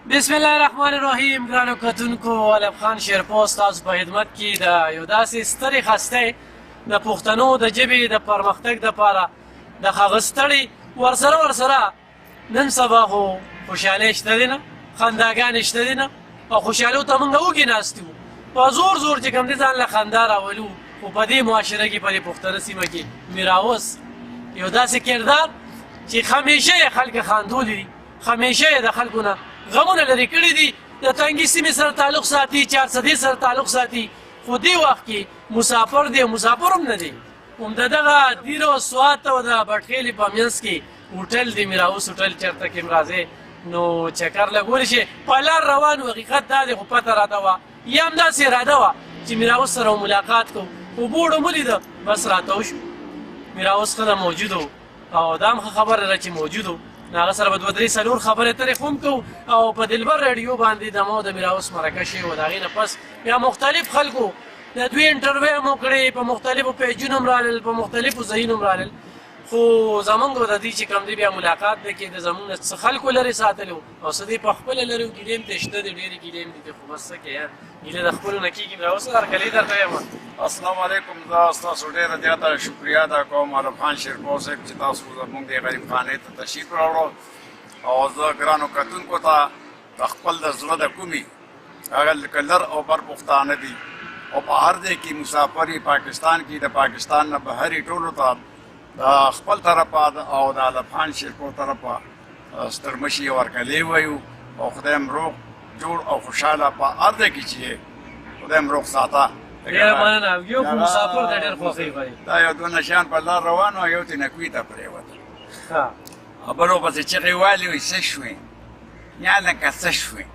بسم الله الرحمن الرحیم. ګرانو کتونکو، علب خان شیرپور ستاسو په خدمت کې د یو داسې سترې خستې د پښتنو د ژبې د پرمختګ دپاره د هغه ستړي ورسره نن سبا خو خوشحالۍ شته دی نه، خنداګانې شته دی نه، او خوشحالیو ته موږ وږي ناستي وو، په زور چې کوم دی ځان له خندا راولو. خو په دې معاشره کې په دې پښتنه سیمه کې میراوس یو داسې کردار چې همیشه یې خلک خاندولي دي، همیشه یې د خلکو نه غمونه لرې کړي دي، د تنګي سیمې سره تعلق ساتي، چارسدې سره تعلق ساتي. خو دې وخت کې مسافر دی، مسافر هم نه دی، هم د دغه دیر او سوات او د بټخیلې په منځ کې هوټل دی، میراوس هوټل چېرته کې هم راځئ نو چکر لګولی شي. په لار روان و، حقیقت دا دی خو پته راته وه یا همداسې اراده وه چې میراوس سره ملاقات کوو، خو بوډ هم ولیده بس راته وشو. میراوس ښه موجود و او دا هم ښه خبره ده چې موجود و، نو هغه سره به دوه درې څلور خبرې اترې خو هم کوو. او په دلبر راډیو باندې د ما د میراوس مرکه شوې وه، د هغې نه پس بیا مختلف خلکو د دوی انټرویو مو کړې، په مختلفو پیجونو هم رالل، په مختلفو ځایونو هم رالل. خو زمونږ د دې چې کوم دی بیا ملاقات دی کې د زمونږ نه څه خلکو لرې ساتلو او څه دی په خپله لرې و، ګیلې هم ته شته دی، ډېرې ګیلې هم دي، خو بس څه کې یار ګیلې د خپلو نه کېږي. میراوس هرکلې درته یم. السلام علیکم. زه ستاسو ډېره زیاته شکریا ادا کوم علب خان شیرپور صاحب چې تاسو زموږ د غریب خانې ته تشریف راوړو، او زه ګرانو کتونکو ته د خپل د زړه د کومې هغه که لر او بر پښتانه دي او په هر ځای کې مسافر یې پاکستان کې، د پاکستان نه بهر ټولو ته د خپل طرفه او د علب خان شیرپور طرفه سترمشي او هرکلې وایو، او خدای هم روغ جوړ او خوشحاله په هر ځای کې چې یې خدای هم روغ ساته. ډېره مننه. یو خو مسافر د ډېر خوښۍ وایي دا یو دوه نشیان په لار روان و، یو تینکوي ته پرېوتل، خبرو پسې چغې والې وایي څه شوې یا لکه څه شوې،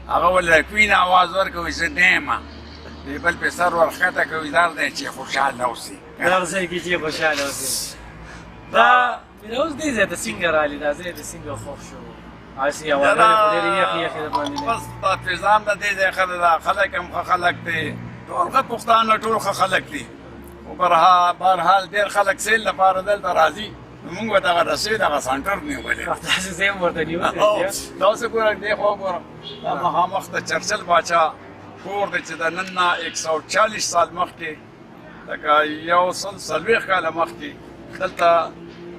هغه ولې کوي نه اواز ورکوي زه ډیمه، د بل پې سر ورښکته کوي دا دی چې خوشحاله اوسي، دغه ځای کې چې خوشحاله اوسي. دا میراوس دې ځای ته څنګه رالي، دا ځای ته څنګه خوښ شو؟ هسې هواګانې خو ډېرې یخې د باندې بس دا فضا د دې ځای خلک هم ښه خلک دي، ټول ښه پښتانه ټول ښه خلک دي، خو بهرحال ډېر خلک سیل لپاره دلته راځي، نو موږ به دغه رسۍ دغه سنټر نیولی داسې ځای هم ورته نیولی. داسې ګوره دې خوا ګوره دا مخامخ د چرچل باچا کور دی چې د نن نه 140 سال مخکې لکه 140 کاله مخکې دلته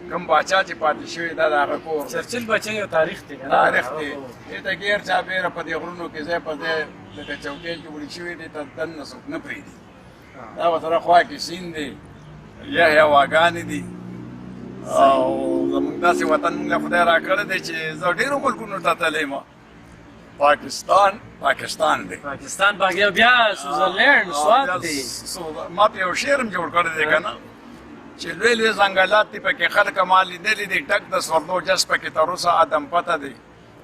کوم باچا چې پاتې شوی دا د هغه کور. چرچل باچا یو تاریخ دی، تاریخ دی، دې ته غیر چاپېره په دې غرونو کې ځای په ځای لکه چوکۍ جوړې شوي دي، ته دننه څوک نه پرېږدي. دا ورسره خوا کې سیند دی، یخې هواګانې دي، او زموږ داسې وطن موږ له خدای راکړی دی چې زه ډېرو ملکونو ته تللی یم. پاکستان دی، پاکستان بیا سویزرلینډ سوات دی. ما په یو شعر هم جوړ کړی دی که نه چې لوی لوی ځنګلات دي پکې خلک ما لیدلي دي، ډک د سوردو جس پکې تر اوسه ادم پته دی،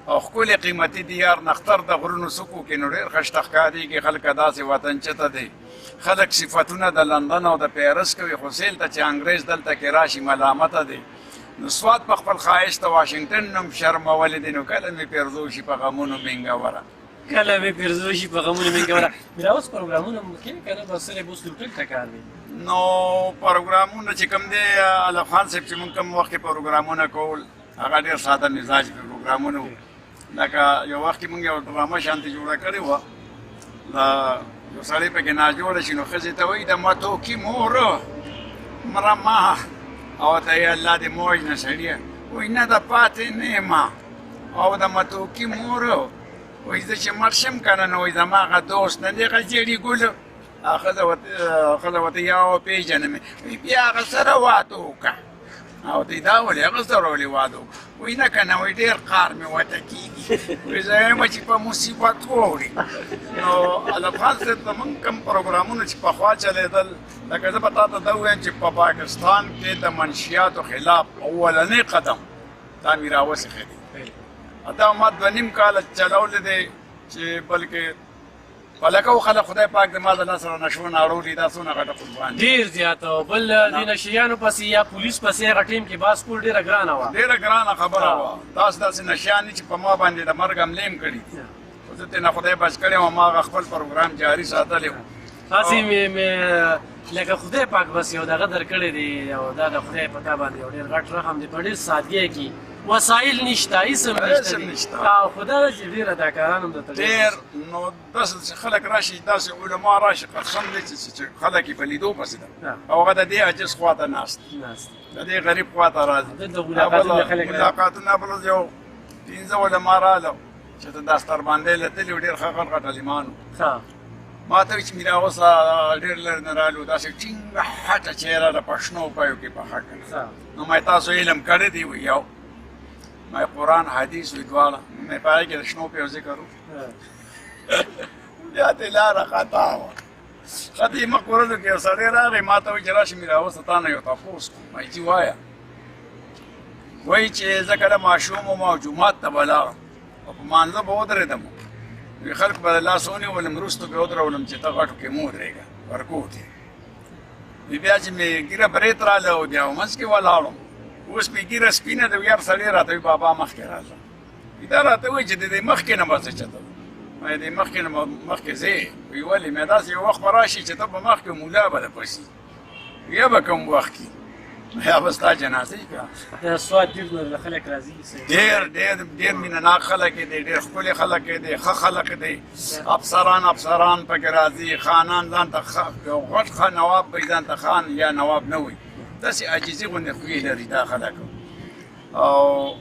او ښکلې قیمتي دیار نختر د غرونو څوکو کې نو ډېر ښه ښکارېږي. خلکه داسې وطن چته دی، خلک صفتونه د لندن او د پیرس کوي، خو سیل ته چې انګریز دلته کې راشي ملامته دی. نو سوات په خپل ښایست د واشنګټن نوم شرمولی دی، نو کله مې پیرزو شي په غمونو مینګوره، کله مې پیرزو شي په غمونو مینګوره. میراوس پروګرامونه مو کوي که نه، بس صرف اوس هوټل ته کار دی؟ نو پروګرامونه چې کوم دی علب خان صاحب چې مونږ کوم وخت کې پروګرامونه کول هغه ډېر ساده مزاج پروګرامونه وو. لکه یو وخت کې مونږ یو ډرامه شانتې جوړه کړې وه، یو سړی پکې ناجوړه شي نو ښځې ته وایي د متوکي مور مرمه، او ته یې الله دې موج نه سړیه، وایي نه د پاتې نه یم، او د متوکي مور وایي زه چې مړ شم که نه، نو وایي زما هغه دوست نه دی هغه زیړي ګل، ښځه ورته یا وپېژنمې، وایي بیا هغه سره واده وکړه، او ته دا ولې هغه سره ولې واده وکړه، وایي نه که نه وایي ډېر قار مې ورته کېږي، وایي زه یم چې په مصیبت واوړي. نو علب خان صاحب زمونږ کوم پروګرامونه چې پخوا چلېدل، لکه زه به تا ته دا ووایم چې په پاکستان کې د منشیاتو خلاف اولنی قدم دا میراوس ایښی دی. دا ما 2.5 کاله چلولی دی چې بلکې فلکه خلک خدای پاک د ما د لاس سره نشونه اړولي، دا څونه غټه قربان دي، ډېر زیاته. او بل د نشیانو پسې یا پولیس پسې هغه ټیم کې باس کول ډېره ګرانه وه، ډېره ګرانه خبره وه. داسې نشیان دي چې په ما باندې د مرګ حملې هم کړي دي، خو زه ترې نه خدای بچ کړی وم، ما هغه خپل پروګرام جاري ساتلی وو. هسې لکه خدای پاک بس یو دغه درکړی دی، او دا د خدای په تا باندې یو ډېر غټ رحم دی، په ډېر سادګۍ کې وسایل نشته اسم اسم نشته نشته. او خدای چې ډیر اداکاران هم د ډېر نو داسې چې خلک راشي داسې علما راشي قسم دی چې خلک یې په لیدو پسې ده او هغه د دې عاجز خواته ناست د دې غریب خواته راځي دلته ملاقاتونه خلک راځي. ملاقاتونه بل یو 15 علما راغله چې ته داستر باندې لتلي و ډېر ښه غټ عالمان وو. ښه ما ته چې میرا اوس ډېر لرې نه رالو داسې ټینګه هټه چهره د پښنو پایو کې پخه کړه نو ما تاسو علم کړی دی وی یو ما قرآن حدیث وی دواړه مې پای کې د شنو پیو ذکر بیا ته لاره خطا وه خطي مخ کولو کې یو سړی راغی ما ته وایي چې راشي میرا اوس تا نه یو تپوس کوم وایي چې وایه وایي چې زه کله ماشوم وم او جومات ته به لاړم او په مانځه به ودرېدم وی خلک به لاس ونیولم وروستو به ودرولم چې ته غټو کې مه ودرېږه ورکو کې وی بیا چې مې ګیره برېت راله او بیا منځ کې ولاړم اوس مې ګیره سپینه ده یار سړی راته وی بابا مخکې راځه دا راته وایي چې د دې مخکې نه به څه چته ما دې مخکې نه مخکې ځې وی ولې مې داسې یو وخت به راشي چې ته به مخکې مولا به درپسې یا به کوم وخت کې یا به ستا جنازه یې کړه دا سواد ډېر نور خلک راځي ډېر مینه ناک خلک دي ډېر ښکلي خلک دي ښه خلک دي افسران پکې راځي خانان ځان ته یو غټ ښه نواب به ځان ته خان یا نواب نه وي داسې عاجزي غوندې خوی لري دا خلک او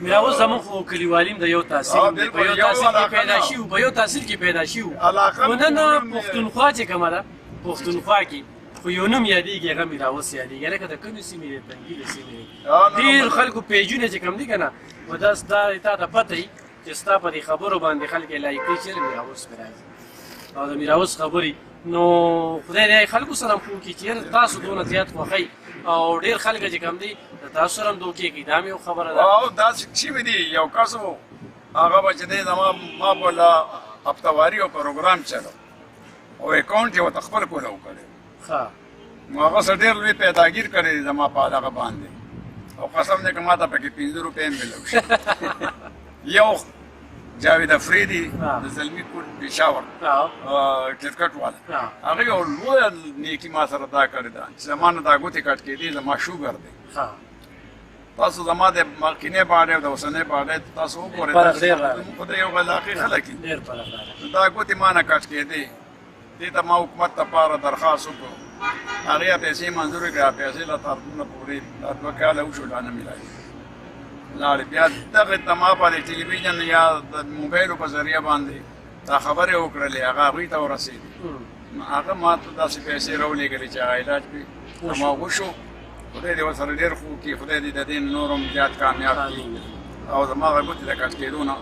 مې اوس زموږ خو کلیوالیم د یو تحصیل دی په یو تحصیل کې پیدا شي په یو تحصیل کې پیدا شي نو نن پښتونخوا چې کومه ده پښتونخوا کې خو یو نوم یادېږي هغه مې راوس یادېږي لکه د کومې سیمې دی تنګي د سیمې ډېر خلکو پیجونه چې کوم دي که نه نو دا ستا ته پته وي چې ستا په دې خبرو باندې خلک یې لایق کوي چېرې میراوس پرې راځي او د میراوس خبرې نو خدای دې خلکو سره هم ښه وکړي چې یاره تاسو دونه زیات خوښئ او ډېر خلک چې کوم دي د تاسو سره هم دوکې کوي دا مې یو خبره ده او داسې شوي دي یو کس و هغه به چې دی زما ما به له هفتواري یو پروګرام چلو او اکاونټ یې ورته خپل کوله وکړی ښه نو هغه څه ډېر لوی پیداګیر کړی دی زما په هغه باندې او قسم دی که ما ته پکې 15 روپۍ هم میلو شي یو جاوید افریدي د زلمي کور پېښور کرکټ والا هغه یو لویه نیکي ما سره دا کړې ده چې زما نه دا ګوتې کټ کېدې زما شوګر دی تاسو زما د مخکینۍ باډۍ او د اوسنۍ باډۍ تاسو وګورئ خو د یو علاقې خلک دي دا ګوتې ما نه کټ کېدې دې ته ما حکومت لپاره درخواست وکړو هغې پیسې منظور کړه پیسې له ترتونه پورې دا 2 کاله وشو لا نه میلایي لاړې بیا دغه ته ما په د ټلویزیون یا د موبایلو په ذریعه باندې دا خبرې وکړلې هغه هغوی ته ورسېدې هغه ما ته داسې پیسې راولېږلې چې هغه علاج پرې ما وشو خدای دې ورسره ډېر ښه وکړي خدای دې د دې نور هم زیات کامیاب کړي او زما هغه ګوتې د کټ کېدو نه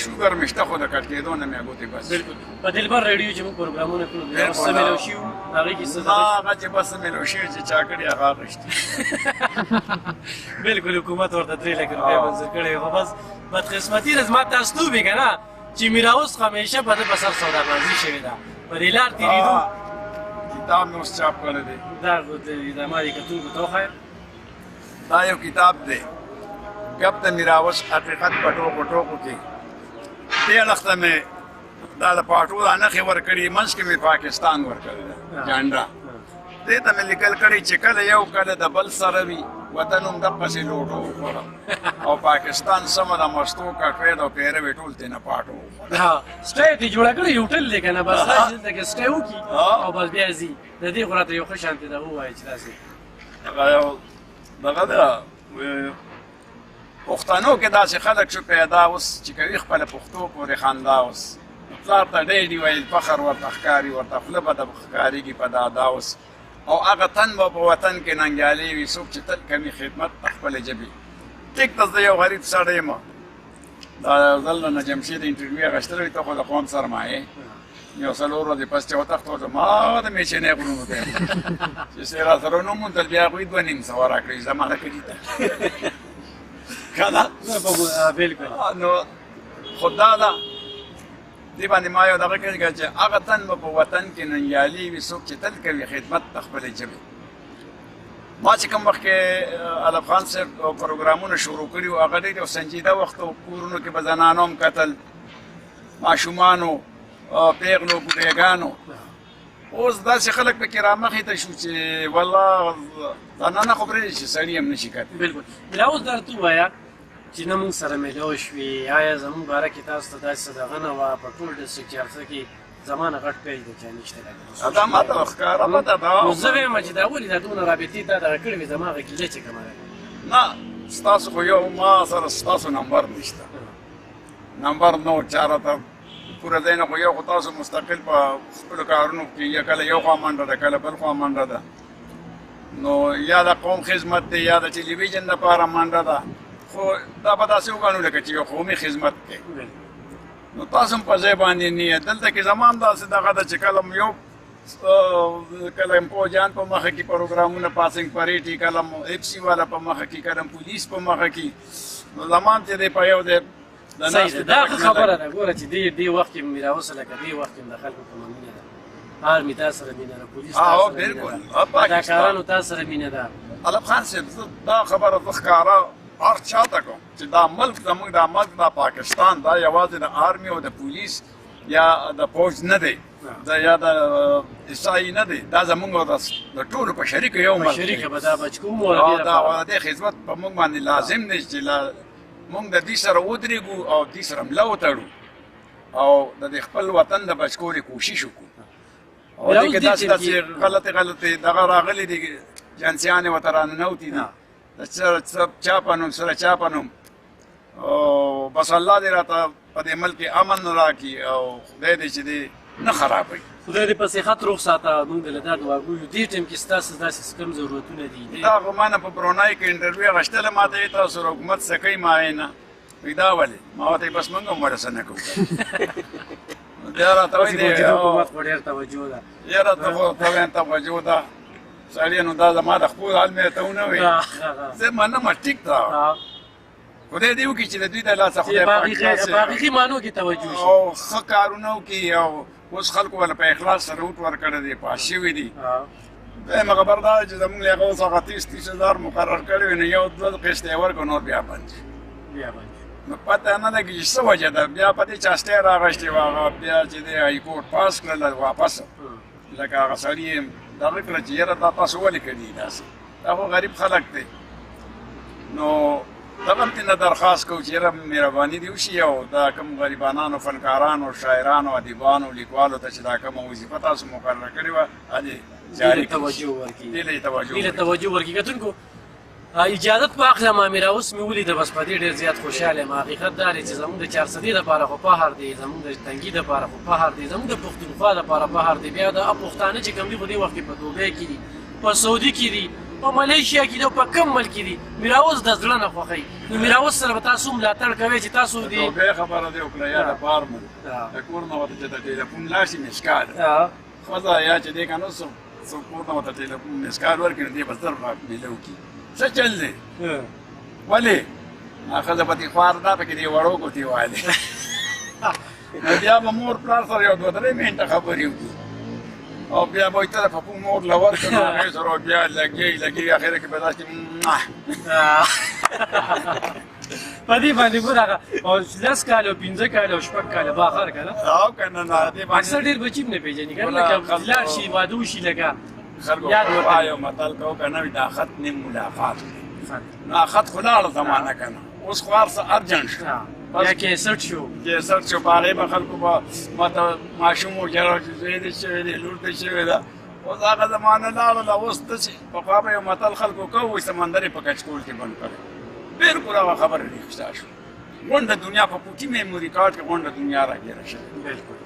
شوګر مې شته خو د کټ کېدو نه مې ګوتې بس بلکل په دلبر ریډیو چې موږ پروګرامونه کوو څه میلو شي وو هغې کې څه هغه چې بس میلو شوي چې چا کړي هغه اخیستي بلکل حکومت ورته 3 لک روپۍ منظور کړی خو بس بدقسمتي ده زما تاسطوب یې که نه چې میراوس همیشه په ده په سر سودابازي شوې ده په دې لار تېرېدو کتاب مې اوس چاپ کړی دی دا د ما دې کتونکو ته وښایم دا یو کتاب دی ګپ د میراوس حقیقت په ټوکو ټوکو کې دې اړخ ته مې دا د پاټو دا نښې ورکړي منځ کې مې پاکستان ورکړی ده جانډا دې ته مې لیکل کړي چې کله یو کله د بل سره وي وطن هم دقسې لوټو وخوره او پاکستان سمه د مستو ککرې او پیره وې ټول ترې نه پاټو وخوره سټی یې جوړه کړې یو هوټل دی که نه بس دا چې دلته کې سټی وکړي او بس بیا ځي د دې خو راته یو ښه شانتې ده ووایي چې داسې هغه یو دغه ده پښتنو کې داسې خلک شو پیدا اوس چې کوي خپله پښتو پورې خندا اوس پلار ته ډېر ویل فخر ورته ښکاري ورته خوله به ته ښکارېږي په دادا اوس او هغه تن به په وطن کې ننګیالې وي څوک چې تل کوي خدمت د خپلې ژبې ټیک ته زه یو غریب سړی یم دا ځل نه جمشید انټرویو اخیستلی وي ته خو د قوم سرمایې یو 4 ورځې پس چې وتښتولم ما د میچنې غرونو ته چې سې را سره ونه موندل بیا هغوی 2.5 سوه راکړي زما نه کړي ته که نه بلکل نو خو دا ده دې باندې ما یو دغه کړی چې هغه تن به په وطن کې ننګیالي وي څوک چې تل کوي خدمت د خپلې ژبې ما چې کوم وخت کې علب خان صاحب پروګرامونه شروع کړي وو هغه ډېر یو سنجیده وخت و کورونو کې به زنانو هم کتل ماشومانو پیغلو بوډېګانو اوس داسې خلک پکې رامخې ته شو چې والله زنانه خو پرېږدي چې سړي هم نشي کتلی. بالکل. بلا اوس درته ووایه چې نه موږ سره میلاو شوې، آیا زموږ باره کې تاسو ته داسې دغه نه وه په ټول ډسټرکټ چارسه کې زما نه غټ پیج دی چا نشته لګېدلی؟ دا ماته ښکاره پته ده. نو زه وایم چې دا ولې دا دومره رابطې تا دغه کړې وې زما هغه کیله چې کومه ده؟ نه ستاسو خو یو ما سره ستاسو نمبر نشته، نمبر نو چا راته پوره دی نه، خو یو خو تاسو مستقل په خپلو کارونو کې یا کله یو خوا منډه ده کله بل خوا منډه ده، نو یا د قوم خدمت دی یا د ټلویزیون لپاره منډه ده، خو دا به داسې وګڼو لکه چې یو قومي خدمت کوي. نو تاسو هم په ځای باندې نه یې. دلته کې زما هم داسې دغه ده چې کله یو کله پوجان په مخه کې پروګرامونه پاسینګ پریټي، کله اف سی والا په مخه کې، کله پولیس په مخه کې، نو زمان چې دی په یو دی صحیح ده. دا خبره ده ګوره چې دې وخت کې مې راوسه لکه دې وخت کې د خلکو په مینه ده، آرمي تا سره مینه ده، پولیس تا سره مینه ده، اداکارانو تا سره مینه ده. علب خان صاحب دا خبره زه ښکاره هر چا ته کوم چې دا ملک زموږ دا ملک دا پاکستان دا یوازې د آرمي او د پولیس یا د فوج نه دی، دا یا د عیسایي نه دی، دا زموږ د ټولو په شریکه یو ملک دی. په شریکه به دا بچکوم او دا د خدمت په موږ باندې لازم دی چې موږ د دې سره ودرېږو او دې سره ملا وتړو او د خپل وطن د بچکولو کوشش وکړو. او دې کې داسې غلطې دغه راغلي دي جنسیانې ورته راننوتي دي د چا په نوم سره چا په نوم، او بس الله دې راته په دې ملک کې امن راکړي او خدای دې چې دې نه خرابوي. خدای دې په صحت روغ ساته. موږ دله دا دعا کوو دې ټیم کې ستاسو داسې کوم ضرورتونه دي. دا خو ما نه په برونای کې انټرویو اخیستله، ما ته یې تاسو حکومت څه کوي؟ ما یې نه وایي دا ولې؟ ما ورته بس موږ هم ورسه نه کوو. بیا راته وایي دی حکومت خو ډېر توجه ده. یاره ته خو ته وایم توجه ده سړی، نو دا زما د خپل حال مې ته ونه وایي، زه منم ټیک ده، خدای دې وکړي چې د دوی د لاسه خدای پاک په حقیقي معنو کې توجه شي او ښه کارونه وکړي. او اوس خلکو ول په اخلاص سره وټ ورکړی دی، پاس شوي دي. دویمه خبر دا ده چې زموږ له هغه اوس هغه 30,000 مقرر کړی وي، نو یو دوه قسط یې ورکړو نور بیا بند شي. نو پته نه لګي چې څه وجه ده. بیا په دې چا سټې راغشتې وه، هغه بیا چې دی هاي کورټ پاس کړله واپس، لکه هغه سړي یې دغه کړه چې یاره دا تاسو ولې کړي داسې؟ دا خو غریب خلک دی. نو دغه هم ترېنه درخواست کوو چې یاره مهرباني دې وشي او دا کوم غریبانانو فنکارانو شاعرانو ادیبانو لیکوالو ته چې دا کومه وظیفه تاسو مقرره کړې وه هغې جاري توجه ورکړي. دې له توجه ورکړي. کتونکو اجازت واخلم امیر اوس مې ولیده، بس په دې ډېر زیات خوشحاله یم. حقیقت دا دی چې زموږ د 400 دپاره خو فخر دی، زموږ د تنګي دپاره خو فخر دی، زموږ د پښتونخوا دپاره فخر دی. بیا د پښتانه چې کوم دي خو دې وخت کې په دوبۍ کې دي، په سعودي کې دي، په ملیشیا کې دي او په کوم ملک کې دي. میر اوس د زړه نه خوښوي. نو میر اوس سره به تاسو ملاتړ کوئ چې تاسو دې دوبۍ خبره دې وکړه یا د فارمو د کور نه ورته چې د ټلیفون لاړ شي مسکال ښځه یا چې دې که نو څوک کور نه ورته ټلیفون مسکال ورکړي نو دې به زر میله وکړي. څه چل دی؟ ولې؟ ښځه به دې خوار دا پکې دې وړو ګوتې والې، نو بیا به مور پلار سره یو 2-3 منټه خبرې وکړي او بیا به یې طرفه په مور له ورکړه نو هغې سره بیا لګي اخره کې به داسې په دې باندې ګوره هغه 10 کاله او 15 کاله او 6 کاله باخر که نه او که نه نه دې باندې اکثر ډېر بچي هم نه پېژني که نه، لکه لاړ شي واده وشي لکه خلکو یو متل کوو که نه وي دا خط نیم ملاقات نو خط خو لاړه زمانه که نه، اوس خو هر څه ارجنټ شو یا کیسټ شو په هغې به خلکو به ماته ماشوم وکړه چې زوی دې شوی دی لور دې شوې ده. اوس هغه زمانه لاړله. اوس ته چې پخوا به یو متل خلکو کوو وایي سمندر یې په کچکول کې بند کړی. بالکل هغه خبره رښتیا شو. غونډه دنیا په پوټي میموري کارډ کې غونډه دنیا راګیره شوې. بالکل.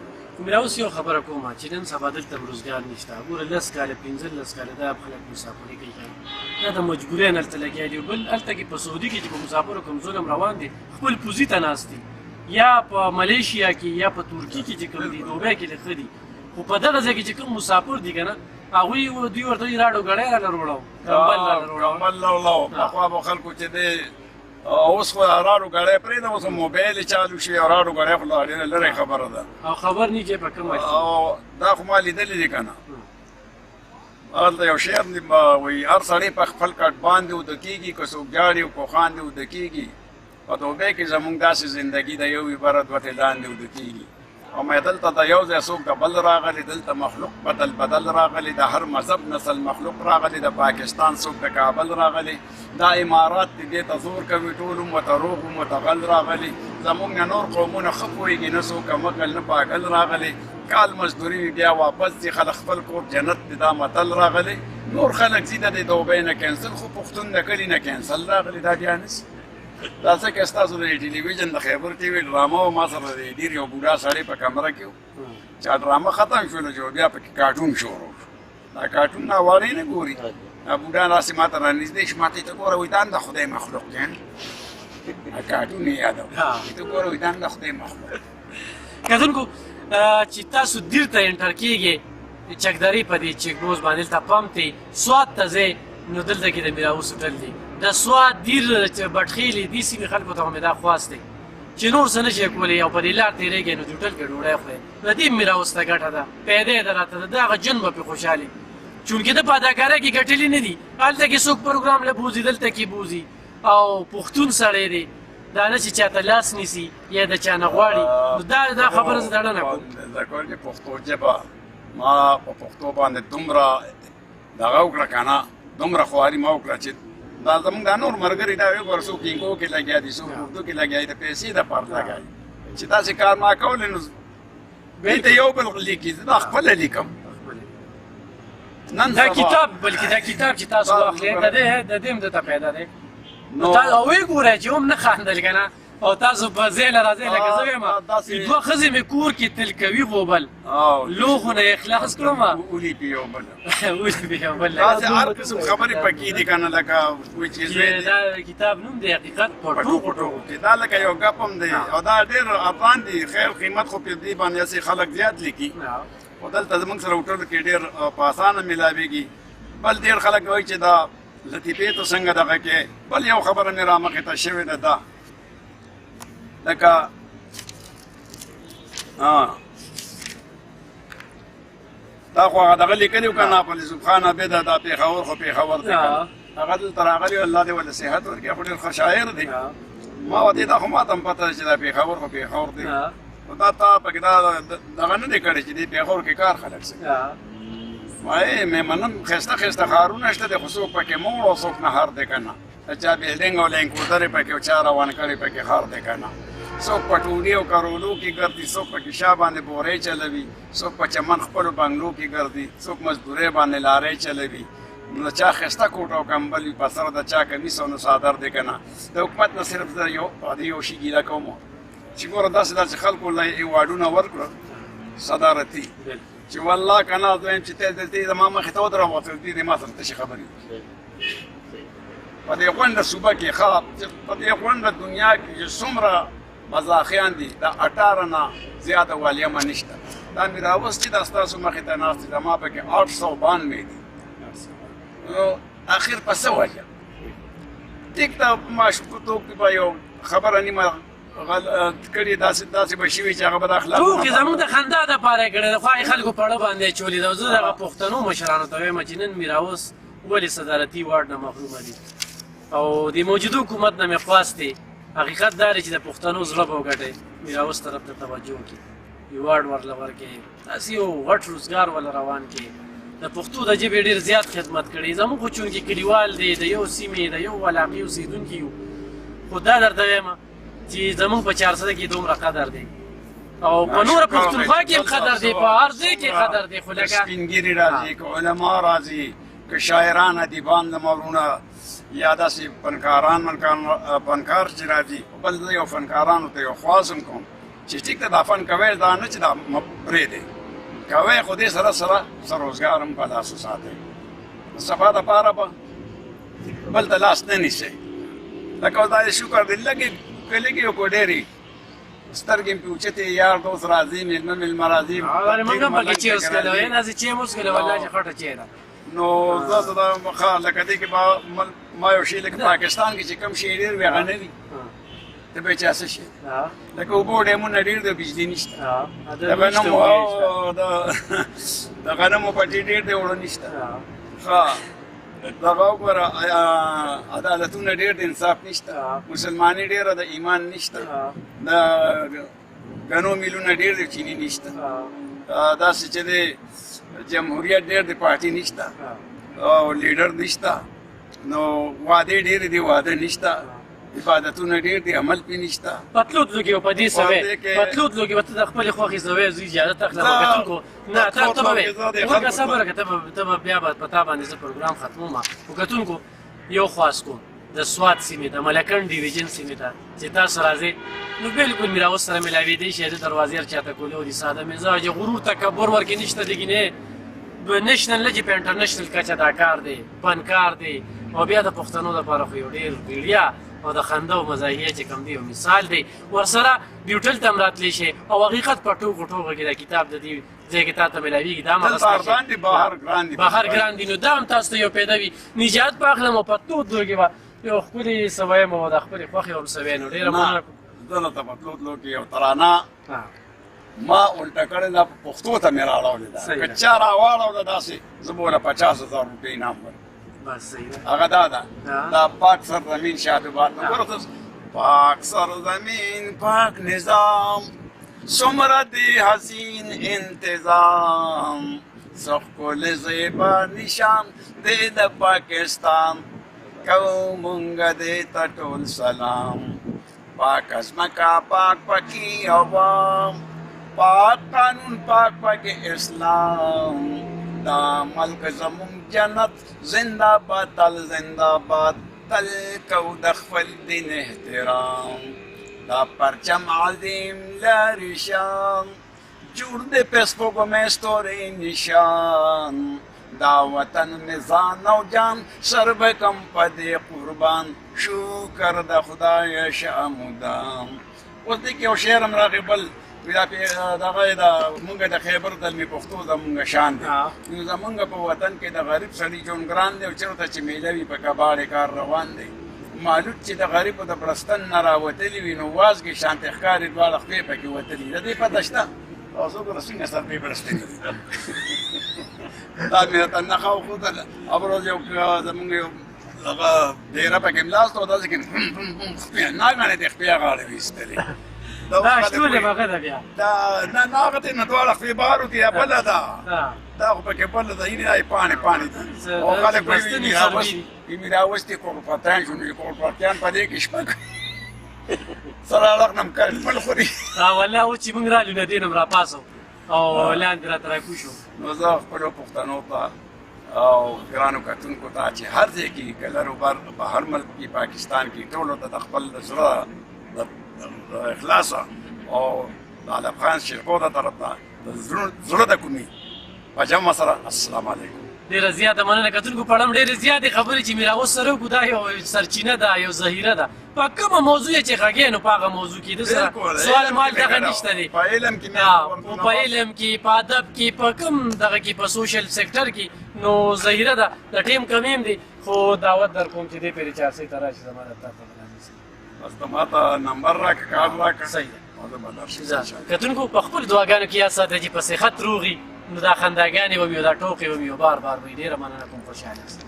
میر اوس یو خبره کومه چې نن سبا دلته روزګار نشته. ګوره 10 کاله 15 کاله دا خلک مسافري کوي، دا د مجبورۍ نه هلته لګیا دي. بل هلته کې په سعودي کې چې په مسافرو کوم ظلم روان دي، خپل پوځي ته ناست دي، یا په ملیشیا کې یا په ترکي کې چې کوم دي، دوبۍ کې ښه دي. خو په دغه ځای کې چې کوم مسافر دي که نه، هغوی دوی ورته وایي راډو ګړی راله وروړو، کمبل راوړو. پخوا به خلکو چې دی اوس خو راډو ګړی پرېږده، اوس موبایل یې چالو شي او راډو ګړی خو لا ډېره لرې خبره ده او خبر نه چې په کوم او دا خو ما لیدلي دي که نه. هلته یو شعر دی وایي هر سړی په خپل کټ باندې اوده کېږي، که څوک جاړي او که خاندې اوده کېږي. په دوبۍ کې زموږ داسې زندګي ده، یو یې بره دوتې لاندې اوده کېږي. او مې دلته د یو ځای څوک د بل راغلی، دلته مخلوق بدل راغلی، د هر مذهب نسل مخلوق راغلی، د پاکستان څوک د کابل راغلی، دا امارات دې ته زور کوي، ټول متروغ متغل راغلی، زمونږ نه نور قومونه ښه پوهېږي، نه څوک مغل نه پاگل راغلی، کال مزدوري بیا واپس ځي، خلک خپل کور جنت دی، دا متل راغلی. نور خلک ځي د دوبۍ نه کینسل، خو پښتون د کلي نه کینسل راغلی، دا بیا نشي. دا ځکه ستاسو د ټلویزیون د خیبر ټي وي ډرامه وه، ما سره د ډېر یو بوډا سړی په کمره کې و، چې ډرامه ختم شوله چې بیا پکې کارټون شروع شو. دا کارټون ناوړی نه ګوري. دا بوډا راسې ما ته رانږدې شو، ما ته ته ګوره وایي دا هم د خدای مخلوق دی، کارټون یې یادوه، ته ګوره وایي دا هم د خدای مخلوق. کتونکو چې تاسو دیر ته انټر کېږئ چکدرې په دې چیک پوسټ باندې دلته پمپ دی سوات ته ځئ نو دلته کې د میراوس هوټل دی. د سوات دیر بټخیلې دې سیمې خلکو ته مې دا خواست دی چې نور څه نه شي کولی او په دې لار تېرېږئ نو د هوټل کې ډوډۍ خورئ، د دې میراوس ته ګټه ده، پیدا یې ده راته ده، د هغه جن به پرې خوشحالي چونکې د په اداکارۍ کې ګټلي نه دي. هلته کې څوک پروګرام له بوځي، دلته کې بوځي او پښتون سړی دی، دا نه چې چاته لاس نیسي یا د چا نه غواړي. نو دا خبره زه دړه نه کوم. ذکر چې پښتو ژبه ما په پښتو باندې دومره دغه وکړه که نه، دومره خواري ما وکړه چې دا زمونږ دا نور ملګري دا وګوره څوک انګو کې لګیا دي، څوک اردو کې لګیا دي، د پیسې دپاره لګیا دي، چې داسې کار ما کولی نو دوی ته یو بل لیکي، زه دا خپله لیکم. دا کتاب بلکې دا کتاب چې تاسو واخلئ د دې هم درته پیدا دی او ویې ګورئ چې هم نه خاندل که نه، او تاسو په ځای راځئ لکه زه وایم دوه ښځې مې کور کې تل کوي غوبل لوښونه یې خلاص کړم اولي پې یو بل اولي پې یو بل داسې هر قسم خبرې پکې دي که نه، لکه دا کتاب نوم دی حقیقت په ټوکو ټوکو کې، دا لکه یو ګپ هم دی او دا ډېر افغان دي، خیر قیمت خو په دې باندې هسې خلک زیات لیکي، خو دلته زموږ سره هوټل کې ډېر په اسانه میلاوېږي. بل ډېر خلک وایي چې دا لطیفې ته څنګه دغه کې. بل یو خبره مې را مخې ته شوې ده، دا لکه دا خو هغه دغه لیکلي و که نه، په یوسف خان عبیده دا پېښور خو پېښور دی که نه، هغه دلته راغلی و، الله دې ورله صحت ورکړي، خو ډېر ښه شاعر دی. ما ورته دا خو ما ته هم پته ده چې دا پېښور خو پېښور دی، خو دا تا پکې دا دغه نه دی کړی چې دې پېښور کې کار خلک څه وایي. مې منم ښایسته ښایسته ښارونه شته دی، خو څوک پکې موړ او څوک نهر دی که نه، چا بلډینګ او لینکوټرې پکې او چا روان کړی پکې ښار دی که نه، څوک په ټولي او کرولو کې ګرځي، څوک پکې شا باندې بورې چلوي، څوک په چمن خپلو بنګلو کې ګرځي، څوک مزدورۍ باندې لارۍ چلوي، نو چا ښایسته کوټ او کمبل وي، په سر د چا کمیس او نو څادر دی که نه. د حکومت نه صرف زه یو شي ګیله کوم چې ګوره داسې داسې خلکو له ایواډونه ورکړه صدارتي چې والله که نه زه وایم چې ته زما مخې ته ودروه دې دې ما سره تشې خبرې وکړي په دې غونډه صوبه کې ښه په دې غونډه دنیا کې چې څومره مزاحیان دي دا 18 نه زیاده والیمه نشته. دا مې راوستي دا ستاسو مخې ته ناست دي، زما پکې 892 دي. نو اخر په څه وجه ټیک ته ماشومتوب کې به یو خبره نیمه کړي داسې به شوي چې هغه به د اخلاقونه ټوکې زموږ د خندا دپاره یې کړې ده، خو هغې خلکو په اړه باندې اچولې ده. زه دغه پښتنو مشرانو ته وایم چې نن میراوس ولې صدارتي واډ نه محرومه دي او د موجودو حکومت نه مې خواست دی حقیقت دا دی چې د پښتنو زړه به وګټئ، میراوس طرف ته توجه وکړي، یو واډ ورله ورکړي، داسې یو غټ روزګار ورله روان کړي. د پښتو د ژبې ډېر زیات خدمت کړی. زموږ خو چونکې کلیوال دی، د یو سیمې د یو علاقې اوسېدونکي یو، خو دا درته وایم چې زموږ په 400 کې دومره قدر دی او په نوره پښتونخوا کې هم قدر دی، په هر ځای کې قدر دی. خو لکه سپینګیري راځي، که علما راځي، که شاعران ادیبان زموږ وروڼه یا داسې فنکار چې راځي. بل زه یو فنکارانو ته یو خواست هم کوم چې ټیک ته دا فن کوئ، دا نه چې دا پرېږدئ، کوئ خو دې سره سره روزګار هم په لاسو ساتئ، د سبا دپاره به بل ته لاس نه نیسئ. لکه اوس دا یې شکر دی لږې که لږې وکړو ډېرې سترګې مې پې اوچتې، یار دوست راځي، مېلمه مېلمه راځي، موږ هم پکې چای وڅښلی وایي داسې چای مو وڅښلی والله چې خټه چای ده. نو زه دا ښه لکه دې کې به ما یو شی لکه پاکستان کې چې کوم شی ډېر وي هغه نه وي، ته به یې چا څه شی لکه اوبو ډیمونه ډېر دی، بجلي نشته، د غنمو پټي ډېر دی، اوړه نشته، ښه دغه وګوره عدالتونه ډېر د انصاف نشته، مسلماني ډېره د ایمان نشته، د ګنو میلونه ډېر دي چیني نشته داسې چې د جمهوریت ډېر د پارټي نشته او لیډر نشته نو وعدې ډېرې دي واده نشته عبادتونه ډېر دي عمل پې نشته پتلود لوګي په دې سوې پتلود لوګي به ته د خپلې خوښې سوې زه اجازه اخلم کتونکو نه ته به وې ورکه صبر وکړه ته به بیا به په تا باندې زه پروګرام ختموم خو کتونکو یو خواست کوم د سوات سیمې ته ملکنډ ډیویژن سیمې ته چې تاسو راځئ نو بالکل مې راوس سره میلاوېدی شي د دروازې هر چاته کولې او د ساده مزاج غرور تکبر ورکې نشته دي نه نېشنل نه چې په انټرنیشنل کچه دا کار دی فنکار دی او بیا د پښتنو دپاره خو یو ډېر ویړیا او د خنده او مزاحیه چې کوم دی یو مثال دی ورسره ډیوټل ته هم راتلی شي او حقیقت په ټوکو ټوکو کې دا کتاب د دې ځای کې تا ته میلاوېږي دا هم بهر ګران دي نو دا هم تاسو ته یو پیدا وي نجات به اخلم او په تود لوګې به یو ښکلې سوی م او د خپلې خوښې هم سوی نو ډېره مننه کوم زه درته په تلود لو کې یو ترانه ما الټه کړې ده پښتو ته مې راوړې ده که چا راواړوله داسې زه به ورله 50,000 روپۍ انعام ورکړم بس صحیح ده هغه دا ده دا پاک سرزمین شادوبات ورته پاک سرزمین پاک نظام څومره دی حسین انتظام څه ښکلی زیبا نشان دی د پاکستان کوو مونږ دې ته ټول سلام پاک ځمکه پاک پکې عوام پاک قانون پاک پکې اسلام دا ملک زمونږ جنت زنده باد تل زنده باد تل کو د خپل دین احترام دا پرچم عظیم لري شان جوړ دې په سپوږمۍ ستوري نشان دا وطن مې ځان او جان سر به کم په دې قربان شکر د خدای شه مدام اوس دې کې یو شعر هم راغی بل دغه د مونږ د خیبر زلمي پښتو زمونږ شان دی نو زمونږ په وطن کې د غریب سړي ژوند ګران دی او چېرته چې میله وي په کباړې کار روان دی مالوت چې د غریبو د برستن نه راوتلي وي نو وازګې شانتې ښکاري دواړه خپې پکې وتلي د دې پته شته او څوک ورته څنګه سرپې برستنې دا مې راته نښه وښودله ابروز یو زمونږ یو هغه ډېره پکې ملاست و داسې کې ناګانې دې خپې غاړې ویستلې دا شتوله بغه ده بیا دا نه هغه ته نه دواړه خپې بهر وکړي یا بله ده دا خو پکې بله ده یعنې دا یې پاڼې دي او خلک وایي مې راوستې کورپاتیان شو نو کورپاتیان په دې کې شپه سره اړخ نه م کرل خپل خوري والله اوس چې موږ رالو نه دې نه م راپاسو او لاندې راته راکوز شو نو زه خپلو پښتنو ته او ګرانو کتونکو ته چې هر ځای کې که لر و بر په هر ملک کې پاکستان کې ټولو ته د خپل د زړه د اخلاصه او د علم خان شیرپو د طرف نه د زړه د کومې په جمع سره السلام علیکم ډېره زیاته مننه کتونکو پړم ډېرې زیاتې خبرې چې مې راوس سره وکړو دا یو سرچینه ده یو ذخیره ده په کومه موضوع یې چې غږې نو په هغه موضوع کې د سره سوال مال دغه نشته دی په علم کې په علم کې په ادب کې په کوم دغه کې په سوشل سیکټر کې نو ذخیره ده د ټیم کمی هم دی خو دعوت در کوم چې دې پرې چارسۍ ته راشي زما د تا ته بس ته ما ته نمبر راکړه کارت راکړه صحیح ده کتونکو په خپلو دعاګانو کې یاد ساته چې په صحت روغي نو دا خنداګانې ومي او دا ټوکې ومي او بار بار به یې ډېره مننه کوم خوشحاله یاست